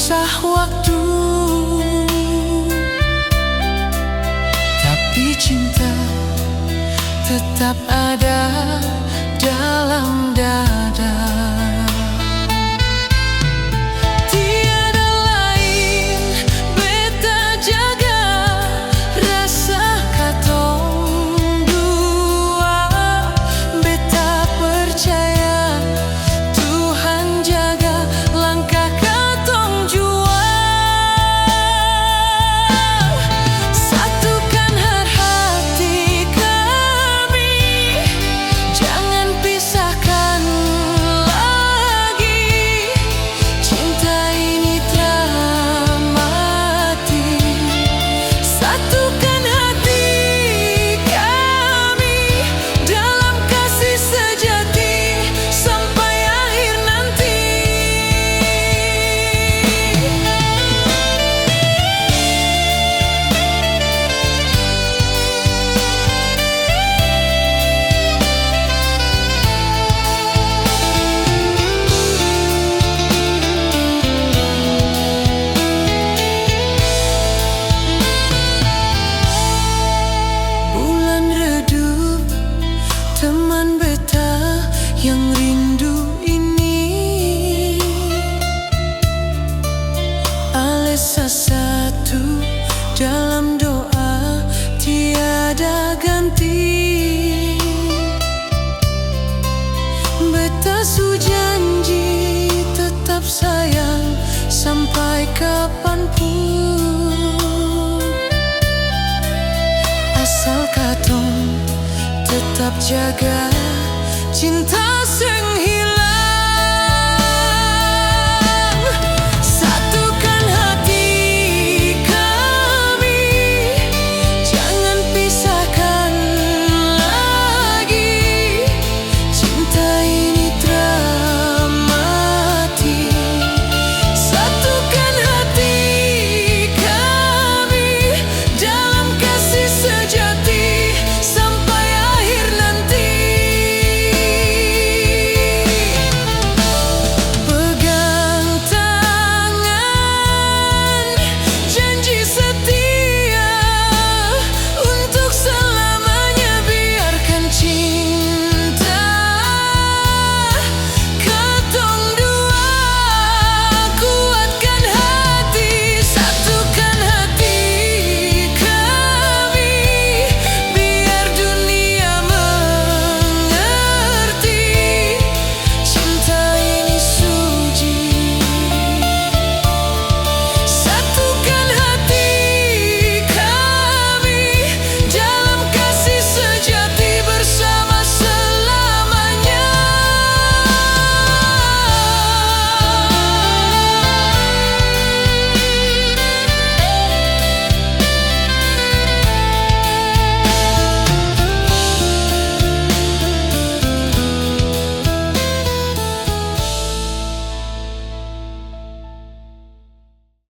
susah waktu, tapi cinta tetap ada dalam dada. Tiada lain beta jaga rasa katong dua. Beta percaya Tuhan jaga langkah katong jua. Satukan hati kami, jangan pisahkan lagi. Cinta ini telah mati. Satukan hati kami dalam kasih sejati sampai akhir nanti. Bulan redup, teman beta yang rindu ini. Alesa satu dalam doa tiada ganti. Beta su janji tetap sayang sampai kapanpun. Asal katong tetap jaga cinta